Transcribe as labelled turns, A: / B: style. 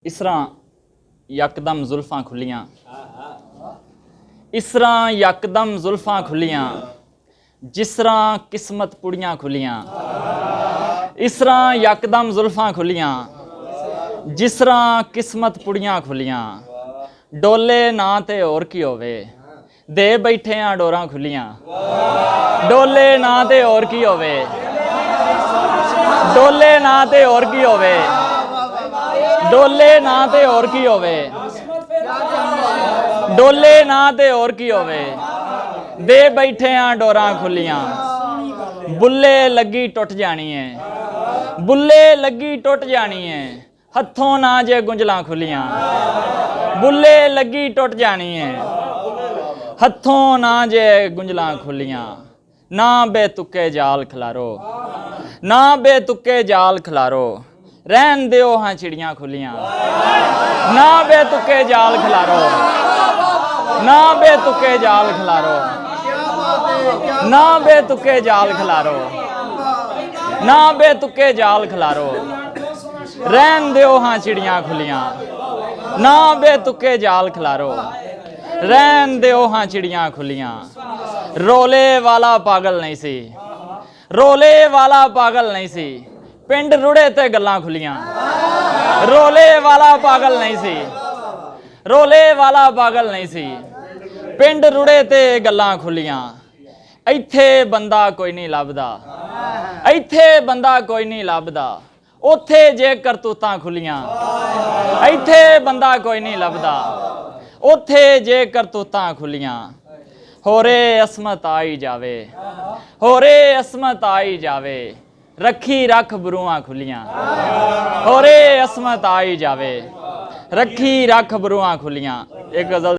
A: इस तरह यकदम जुल्फां खुलियां, इस तरह यकदम जुल्फां खुलियां, जिस तरह किस्मत पुड़ियां खुलियां। इस तरह यकदम जुल्फां खुलियां, जिस तरह किस्मत पुड़ियां खुलियां। डोले ना ते होर की होवे, दे बैठे आ डोरां खुलियां। डोले ना ते होर की होवे, डोले ना ते होर की होवे, डोले ना ते होर की होवे, डोले ना ते होर की होवे। दे बैठे आ डोरां खुलियां। बुल्ले लगी टुट जानी है, बुल्ले लगी टुट जानी है, हथों ना जे गुंजलां खुलियां। बुल्ले लगी टुट जानी है, हथों ना जे गुंजलां खुलियां। ना बेतुके जाल खिलारो, ना बेतुके जाल खिलारो, रहन दियो हाँ चिड़ियां खुलियां। ना बेतुके जाल खिलारो, ना बेतुके जाल खिलारो, ना बेतुके जाल खिलारो, ना बेतुके जाल खिलारो, रहन दियो हाँ चिड़ियां खुलियां। ना बेतुके जाल खिलारो, रहन दियो हाँ चिड़ियां खुलियां। रोले वाला पागल नहीं सी, रोले वाला पागल नहीं सी, पिंड रुड़े ते गल्लां खुलियां। रोले वाला पागल नहीं सी, रोले वाला पागल नहीं सी, पिंड रुड़े ते गल्लां खुलियां। ਇੱਥੇ ਬੰਦਾ ਕੋਈ ਨਹੀਂ ਲੱਭਦਾ, ਇੱਥੇ ਬੰਦਾ ਕੋਈ ਨਹੀਂ ਲੱਭਦਾ, ਉੱਥੇ ਜੇ ਕਰਤੂਤਾਂ ਖੁੱਲੀਆਂ। ਇੱਥੇ ਬੰਦਾ ਕੋਈ ਨਹੀਂ ਲੱਭਦਾ, ਉੱਥੇ ਜੇ ਕਰਤੂਤਾਂ ਖੁੱਲੀਆਂ। ਹੋਰੇ ਅਸਮਤ ਆਈ ਜਾਵੇ, ਹੋਰੇ ਅਸਮਤ ਆਈ ਜਾਵੇ, ਰੱਖੀ ਰੱਖ ਬਰੂਆਂ ਖੁੱਲੀਆਂ। ਹੋਰੇ ਅਸਮਤ ਆਈ ਜਾਵੇ, ਰੱਖੀ ਰੱਖ ਬਰੂਆਂ ਖੁੱਲੀਆਂ। ਇੱਕ ਗਜ਼ਲ